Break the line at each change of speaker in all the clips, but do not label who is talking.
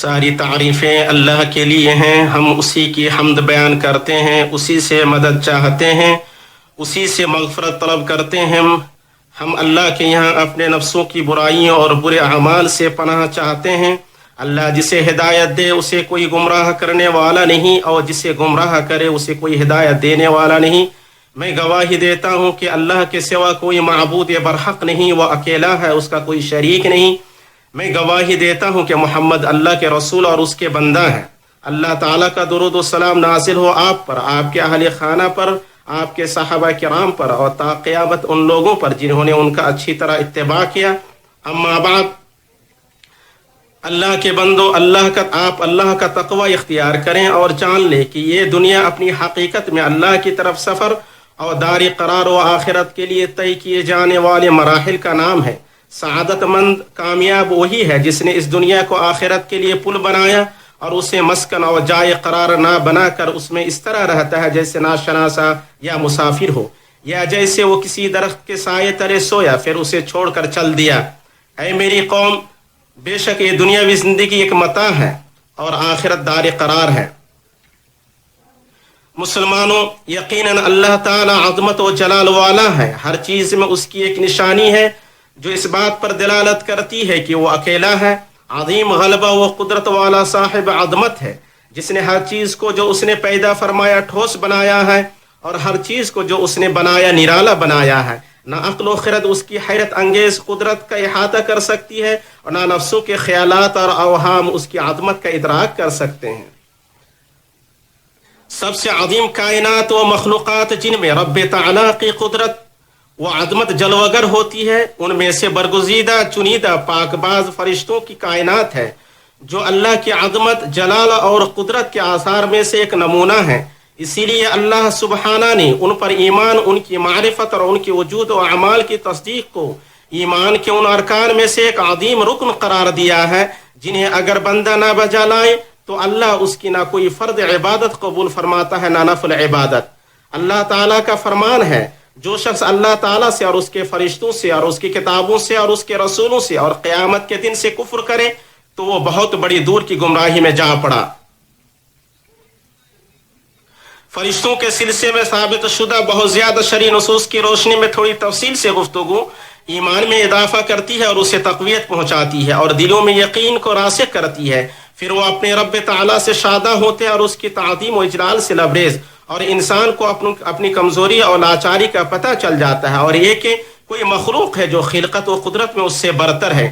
ساری تعریفیں اللہ کے لیے ہیں، ہم اسی کی حمد بیان کرتے ہیں، اسی سے مدد چاہتے ہیں، اسی سے مغفرت طلب کرتے ہیں۔ ہم اللہ کے یہاں اپنے نفسوں کی برائیوں اور برے اعمال سے پناہ چاہتے ہیں۔ اللہ جسے ہدایت دے اسے کوئی گمراہ کرنے والا نہیں، اور جسے گمراہ کرے اسے کوئی ہدایت دینے والا نہیں۔ میں گواہی دیتا ہوں کہ اللہ کے سوا کوئی معبود برحق نہیں، وہ اکیلا ہے، اس کا کوئی شریک نہیں۔ میں گواہی دیتا ہوں کہ محمد اللہ کے رسول اور اس کے بندہ ہیں۔ اللہ تعالیٰ کا درود و سلام نازل ہو آپ پر، آپ کے اہل خانہ پر، آپ کے صحابہ کرام پر، اور تا قیامت ان لوگوں پر جنہوں نے ان کا اچھی طرح اتباع کیا۔ اما بعد، اللہ کے بندو، آپ اللہ کا تقوی اختیار کریں اور جان لیں کہ یہ دنیا اپنی حقیقت میں اللہ کی طرف سفر اور دار قرار و آخرت کے لیے طے کیے جانے والے مراحل کا نام ہے۔ سعادت مند کامیاب وہی ہے جس نے اس دنیا کو آخرت کے لیے پل بنایا اور اسے مسکن اور جائے قرار نہ بنا کر اس میں اس طرح رہتا ہے جیسے ناشناسا یا مسافر ہو، یا جیسے وہ کسی درخت کے سائے تلے سویا پھر اسے چھوڑ کر چل دیا۔ اے میری قوم، بے شک یہ دنیاوی زندگی ایک متاع ہے اور آخرت دار قرار ہے۔ مسلمانوں، یقیناً اللہ تعالی عظمت و جلال والا ہے، ہر چیز میں اس کی ایک نشانی ہے جو اس بات پر دلالت کرتی ہے کہ وہ اکیلا ہے۔ عظیم غلبہ و قدرت والا صاحب عظمت ہے جس نے ہر چیز کو جو اس نے پیدا فرمایا ٹھوس بنایا ہے، اور ہر چیز کو جو اس نے بنایا نرالا بنایا ہے۔ نہ عقل و خرد اس کی حیرت انگیز قدرت کا احاطہ کر سکتی ہے، اور نہ نفسوں کے خیالات اور اوہام اس کی عظمت کا ادراک کر سکتے ہیں۔ سب سے عظیم کائنات و مخلوقات جن میں رب تعالی کی قدرت و عظمت جلوگر ہوتی ہے، ان میں سے برگزیدہ چنیدہ پاک باز فرشتوں کی کائنات ہے جو اللہ کی عظمت، جلال اور قدرت کے آثار میں سے ایک نمونہ ہے۔ اسی لیے اللہ سبحانہ نے ان پر ایمان، ان کی معرفت اور ان کی وجود و اعمال کی تصدیق کو ایمان کے ان ارکان میں سے ایک عظیم رکن قرار دیا ہے جنہیں اگر بندہ نہ بجا لائے تو اللہ اس کی نہ کوئی فرض عبادت قبول فرماتا ہے نہ نفل عبادت۔ اللہ تعالیٰ کا فرمان ہے، جو شخص اللہ تعالیٰ سے اور اس کے فرشتوں سے اور اس کی کتابوں سے اور اس کے رسولوں سے اور قیامت کے دن سے کفر کرے تو وہ بہت بڑی دور کی گمراہی میں جا پڑا۔ فرشتوں کے سلسلے میں ثابت شدہ بہت زیادہ شرعی نصوص کی روشنی میں تھوڑی تفصیل سے گفتگو ایمان میں اضافہ کرتی ہے اور اسے تقویت پہنچاتی ہے اور دلوں میں یقین کو راسخ کرتی ہے۔ پھر وہ اپنے رب تعالیٰ سے شادہ ہوتے اور اس کی تعظیم و اجلال سے لبریز، اور انسان کو اپنی کمزوری اور لاچاری کا پتہ چل جاتا ہے، اور یہ کہ کوئی مخلوق ہے جو خلقت و قدرت میں اس سے برتر ہے۔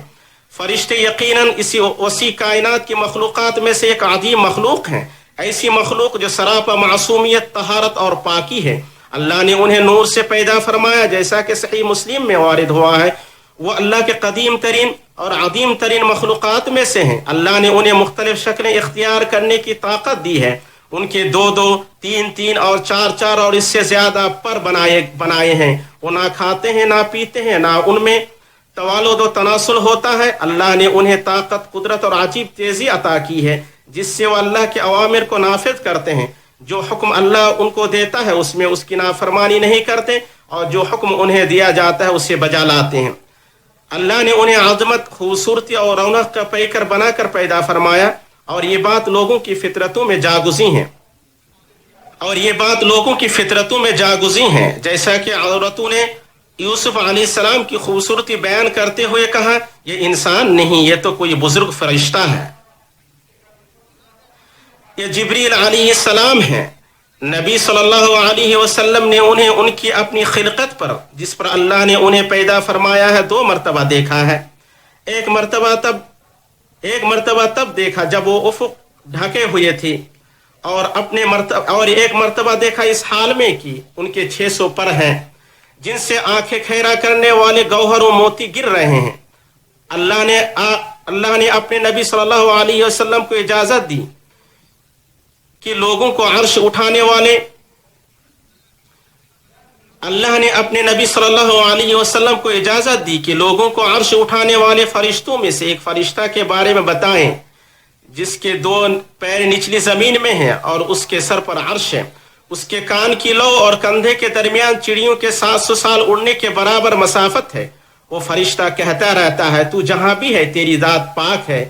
فرشتے یقیناً اسی وسیع کائنات کی مخلوقات میں سے ایک عظیم مخلوق ہیں، ایسی مخلوق جو سراپا معصومیت، طہارت اور پاکی ہے۔ اللہ نے انہیں نور سے پیدا فرمایا جیسا کہ صحیح مسلم میں وارد ہوا ہے۔ وہ اللہ کے قدیم ترین اور عظیم ترین مخلوقات میں سے ہیں۔ اللہ نے انہیں مختلف شکلیں اختیار کرنے کی طاقت دی ہے۔ ان کے 2 3 اور 4 اور اس سے زیادہ پر بنائے ہیں۔ وہ نہ کھاتے ہیں نہ پیتے ہیں، نہ ان میں توالد و تناسل ہوتا ہے۔ اللہ نے انہیں طاقت، قدرت اور عجیب تیزی عطا کی ہے جس سے وہ اللہ کے اوامر کو نافذ کرتے ہیں۔ جو حکم اللہ ان کو دیتا ہے اس میں اس کی نافرمانی نہیں کرتے، اور جو حکم انہیں دیا جاتا ہے اسے بجا لاتے ہیں۔ اللہ نے انہیں عظمت، خوبصورتی اور رونق کا پیکر بنا کر پیدا فرمایا، اور یہ بات لوگوں کی فطرتوں میں جاگزی ہیں جیسا کہ عورتوں نے یوسف علیہ السلام کی خوبصورتی بیان کرتے ہوئے کہا، یہ انسان نہیں، یہ تو کوئی بزرگ فرشتہ ہے۔ یہ جبریل علیہ السلام ہیں۔ نبی صلی اللہ علیہ وسلم نے انہیں ان کی اپنی خلقت پر، جس پر اللہ نے انہیں پیدا فرمایا ہے، 2 مرتبہ دیکھا ہے۔ ایک مرتبہ تب دیکھا جب وہ افق ڈھکے ہوئے تھے، اور ایک مرتبہ دیکھا اس حال میں کہ ان کے 600 پر ہیں جن سے آنکھیں کھیرا کرنے والے گوہر و موتی گر رہے ہیں۔ اللہ نے اپنے نبی صلی اللہ علیہ وسلم کو اجازت دی کہ لوگوں کو عرش اٹھانے والے فرشتوں میں سے ایک فرشتہ کے بارے میں بتائیں جس کے 2 پیر نچلی زمین میں ہیں اور اس کے سر پر عرش ہے۔ اس کے کان کی لو اور کندھے کے درمیان چڑیوں کے 700 سال اڑنے کے برابر مسافت ہے۔ وہ فرشتہ کہتا رہتا ہے، تو جہاں بھی ہے تیری ذات پاک ہے،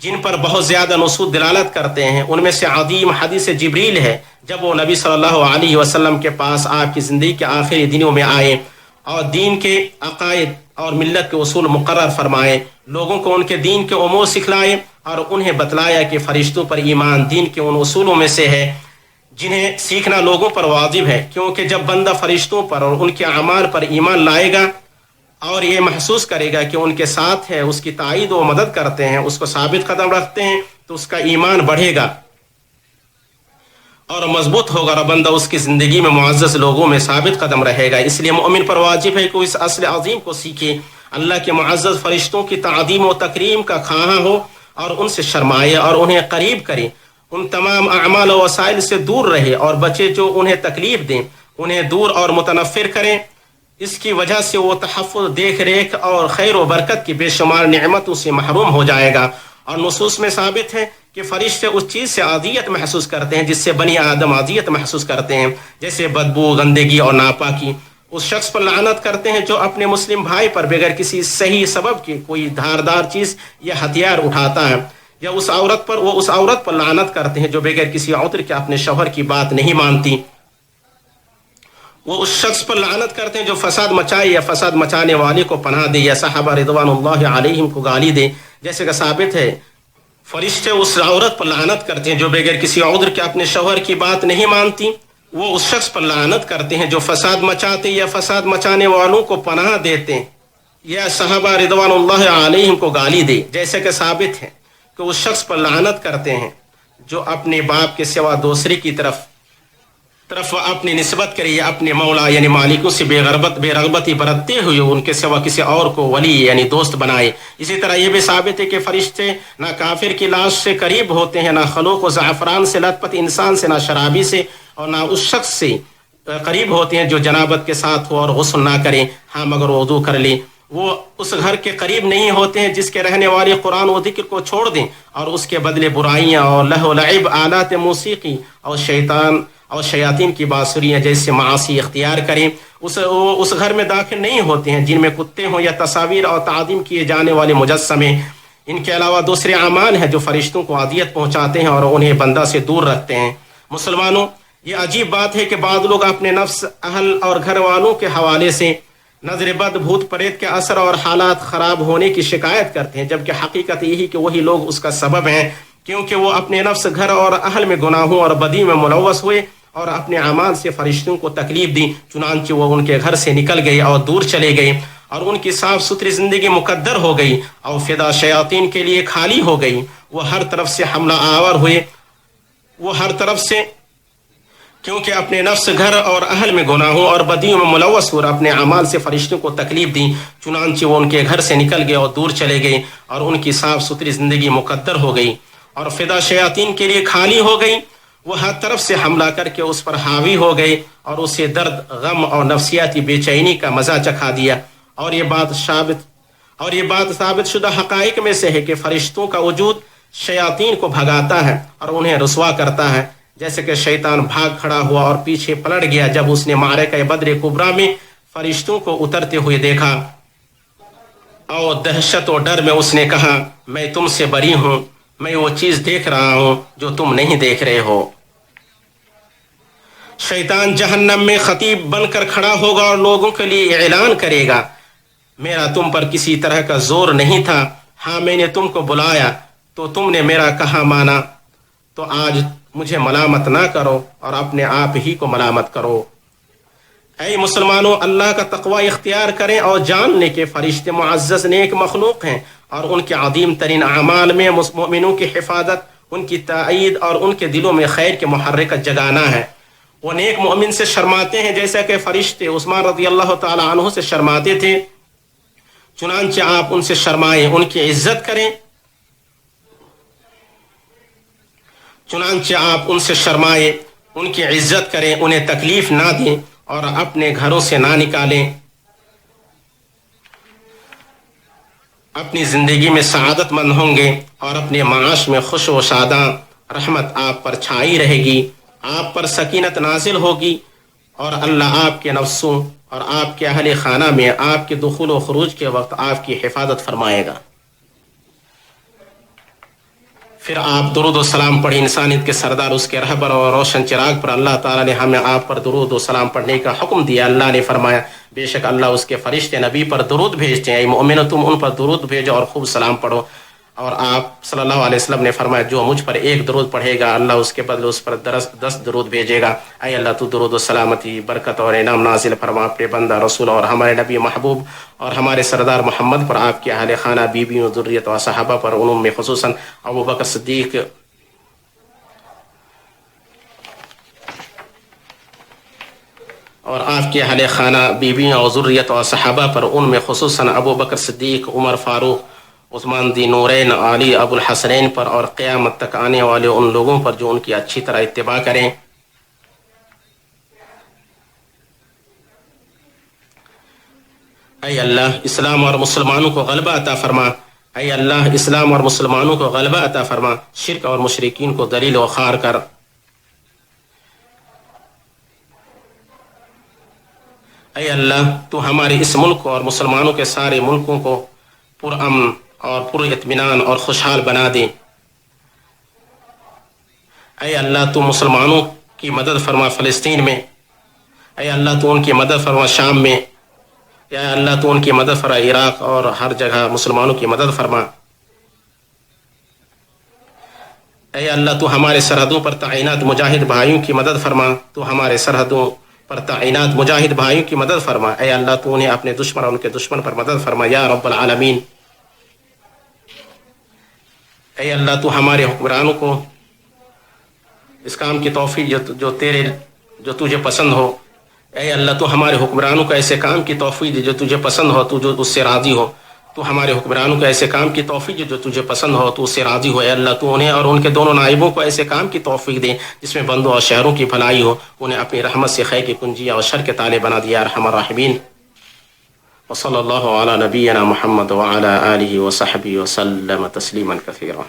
جن پر بہت زیادہ نصوص دلالت کرتے ہیں. ان میں سے عظیم حدیث جبریل ہے، جب وہ نبی صلی اللہ علیہ وسلم کے پاس آپ کی زندگی کے آخری دنوں میں آئے اور دین کے عقائد اور ملت کے اصول مقرر فرمائے، لوگوں کو ان کے دین کے امور سکھلائے اور انہیں بتلایا کہ فرشتوں پر ایمان دین کے ان اصولوں میں سے ہے جنہیں سیکھنا لوگوں پر واجب ہے. کیونکہ جب بندہ فرشتوں پر اور ان کے اعمال پر ایمان لائے گا اور یہ محسوس کرے گا کہ ان کے ساتھ ہے، اس کی تائید و مدد کرتے ہیں، اس کو ثابت قدم رکھتے ہیں، تو اس کا ایمان بڑھے گا اور مضبوط ہوگا اور بندہ اس کی زندگی میں معزز لوگوں میں ثابت قدم رہے گا. اس لیے مومن پر واجب ہے کہ وہ اس اصل عظیم کو سیکھے، اللہ کے معزز فرشتوں کی تعظیم و تکریم کا خواہاں ہو اور ان سے شرمائے اور انہیں قریب کرے، ان تمام اعمال و وسائل سے دور رہے اور بچے جو انہیں تکلیف دیں انہیں دور اور متنفر کریں. اس کی وجہ سے وہ تحفظ، دیکھ ریکھ اور خیر و برکت کی بے شمار نعمتوں سے محروم ہو جائے گا. اور نصوص میں ثابت ہے کہ فرشتے اس چیز سے عادیت محسوس کرتے ہیں جس سے بنی آدم عادیت محسوس کرتے ہیں، جیسے بدبو، گندگی اور ناپاکی. اس شخص پر لعنت کرتے ہیں جو اپنے مسلم بھائی پر بغیر کسی صحیح سبب کے کوئی دھاردار چیز یا ہتھیار اٹھاتا ہے، یا اس عورت پر لعنت کرتے ہیں جو بغیر کسی عذر کے اپنے شوہر کی بات نہیں مانتی. وہ اس شخص پر لعنت کرتے ہیں جو فساد مچائے یا فساد مچانے والے کو پناہ دے یا صحابہ رضوان اللہ علیہم کو گالی دے. جیسے کہ ثابت ہے فرشتے اس عورت پر لعنت کرتے ہیں جو بغیر کسی عذر کے اپنے شوہر کی بات نہیں مانتی. وہ اس شخص پر لعنت کرتے ہیں جو فساد مچاتے یا فساد مچانے والوں کو پناہ دیتے یا صحابہ رضوان اللہ علیہم کو گالی دے. جیسے کہ ثابت ہے کہ اس شخص پر لعنت کرتے ہیں جو اپنے باپ کے سوا دوسرے کی طرف اپنی نسبت کرے یا اپنے مولا یعنی مالکوں سے بے رغبتی برتتے ہوئے ان کے سوا کسی اور کو ولی یعنی دوست بنائے. اسی طرح یہ بھی ثابت ہے کہ فرشتے نہ کافر کی لاش سے قریب ہوتے ہیں، نہ خلوق و زعفران سے لت پت انسان سے، نہ شرابی سے، اور نہ اس شخص سے قریب ہوتے ہیں جو جنابت کے ساتھ ہو اور غسل نہ کرے، ہاں مگر وضو کر لے. وہ اس گھر کے قریب نہیں ہوتے ہیں جس کے رہنے والے قرآن و ذکر کو چھوڑ دیں اور اس کے بدلے برائیاں اور لہو لعب، آلات موسیقی اور شیاطین کی بانسریاں جیسے معاصی اختیار کریں. اس گھر میں داخل نہیں ہوتے ہیں جن میں کتے ہوں یا تصاویر اور تعظیم کیے جانے والے مجسمے. ان کے علاوہ دوسرے اعمال ہیں جو فرشتوں کو اذیت پہنچاتے ہیں اور انہیں بندہ سے دور رکھتے ہیں. مسلمانوں، یہ عجیب بات ہے کہ بعض لوگ اپنے نفس، اہل اور گھر والوں کے حوالے سے نظر بد، بھوت پریت کے اثر اور حالات خراب ہونے کی شکایت کرتے ہیں، جبکہ حقیقت یہی کہ وہی لوگ اس کا سبب ہیں، کیونکہ وہ اپنے نفس، گھر اور اہل میں گناہوں اور بدی میں ملوث ہوئے اور اپنے اعمال سے فرشتوں کو تکلیف دی. چنانچہ وہ ان کے گھر سے نکل گئے اور دور چلے گئے اور ان کی صاف ستھری زندگی مقدر ہو گئی اور فدا شیاطین کے لیے خالی ہو گئی. وہ ہر طرف سے حملہ آور ہوئے، کیونکہ اپنے نفس، گھر اور اہل میں گناہوں اور بدیوں میں ملوث ہو اور اپنے اعمال سے فرشتوں کو تکلیف دی. چنانچہ وہ ان کے گھر سے نکل گئے اور دور چلے گئے اور ان کی صاف ستھری زندگی مقدر ہو گئی اور فدا شیاطین کے لیے خالی ہو گئی. وہ ہر طرف سے حملہ کر کے اس پر حاوی ہو گئے اور اسے درد، غم اور نفسیاتی بے چینی کا مزہ چکھا دیا. اور یہ بات ثابت شدہ حقائق میں سے ہے کہ فرشتوں کا وجود شیاطین کو بھگاتا ہے اور انہیں رسوا کرتا ہے. جیسے کہ شیطان بھاگ کھڑا ہوا اور پیچھے پلٹ گیا جب اس نے معرکہ بدر کبریٰ میں فرشتوں کو اترتے ہوئے دیکھا، اور دہشت و ڈر میں اس نے کہا، میں تم سے بری ہوں، میں وہ چیز دیکھ رہا ہوں جو تم نہیں دیکھ رہے ہو. شیطان جہنم میں خطیب بن کر کھڑا ہوگا اور لوگوں کے لیے اعلان کرے گا، میرا تم پر کسی طرح کا زور نہیں تھا، ہاں میں نے تم کو بلایا تو تم نے میرا کہا مانا، تو آج مجھے ملامت نہ کرو اور اپنے آپ ہی کو ملامت کرو. اے مسلمانوں، اللہ کا تقوی اختیار کریں اور جان لیں کہ فرشتے معزز نیک مخلوق ہیں اور ان کے عظیم ترین اعمال میں مومنوں کی حفاظت، ان کی تائید اور ان کے دلوں میں خیر کے محرک جگانا ہے. وہ نیک مومن سے شرماتے ہیں جیسا کہ فرشتے عثمان رضی اللہ تعالی عنہ سے شرماتے تھے. چنانچہ آپ ان سے شرمائیں، ان کی عزت کریں. ان کی عزت کریں، انہیں تکلیف نہ دیں اور اپنے گھروں سے نہ نکالیں. اپنی زندگی میں سعادت مند ہوں گے اور اپنے معاش میں خوش و شاداں. رحمت آپ پر چھائی رہے گی، آپ پر سکینت نازل ہوگی اور اللہ آپ کے نفسوں اور آپ کے اہل خانہ میں آپ کے دخول و خروج کے وقت آپ کی حفاظت فرمائے گا. پھر آپ درود و سلام پڑھیں انسانیت کے سردار اس کے رہبر اور روشن چراغ پر. اللہ تعالیٰ نے ہمیں آپ پر درود و سلام پڑھنے کا حکم دیا. اللہ نے فرمایا بے شک اللہ اس کے فرشتے نبی پر درود بھیجتے ہیں. اے مومنو تم ان پر درود بھیجو اور خوب سلام پڑھو. اور آپ صلی اللہ علیہ وسلم نے فرمایا جو مجھ پر ایک درود پڑھے گا اللہ اس کے بدلے اس پر 10 درود بھیجے گا. اے اللہ تو درود و سلامتی برکت اور انعام نازل فرما اپنے بندہ رسول اور ہمارے نبی محبوب اور ہمارے سردار محمد پر, آپ کے اہل خانہ بیویوں ذریت و صحابہ پر, انہوں میں خصوصاً ابو بکر صدیق اور آپ کے اہل خانہ بیویوں اور ذریت و صحابہ پر, ان میں خصوصاً ابو بکر صدیق, عمر فاروق, عثمان ذی نورین, علی ابو الحسنین پر, اور قیامت تک آنے والے ان لوگوں پر جو ان کی اچھی طرح اتباع کریں. اے اللہ اسلام اور مسلمانوں کو غلبہ عطا فرما. اے اللہ اسلام اور مسلمانوں کو غلبہ عطا فرما. شرک اور مشرکین کو ذلیل و خوار کر. اے اللہ تو ہمارے اس ملک اور مسلمانوں کے سارے ملکوں کو پرامن اور پر اطمینان اور خوشحال بنا دے. اے اللہ تو مسلمانوں کی مدد فرما فلسطین میں. اے اللہ تو ان کی مدد فرما شام میں. یا اللہ تو ان کی مدد فرما عراق اور ہر جگہ مسلمانوں کی مدد فرما. اے اللہ تو ہمارے سرحدوں پر تعینات مجاہد بھائیوں کی مدد فرما. تو ہمارے سرحدوں پر تعینات مجاہد بھائیوں کی مدد فرما. اے اللہ تو انہیں اپنے دشمن اور ان کے دشمن پر مدد فرما یا رب العالمین. اے اللہ تو ہمارے حکمرانوں کو اس کام کی توفیق جو تجھے پسند ہو. اے اللہ تو ہمارے حکمرانوں کو ایسے کام کی توفیق دے جو تجھے پسند ہو, تو جو اس سے راضی ہو. تو ہمارے حکمرانوں کو ایسے کام کی توفیق دے جو تجھے پسند ہو, تو اس سے راضی ہو. اے اللہ تو انہیں اور ان کے دونوں نائبوں کو ایسے کام کی توفیق دے جس میں بندوں اور شہروں کی بھلائی ہو. انہیں اپنی رحمت سے خیر کی کنجیاں اور شر کے تالے بنا دیا ارحم الراحمین. وصلی اللہ علی نبینا محمد وعلی آلہ وصحبہ وسلم تسلیما کثیرا.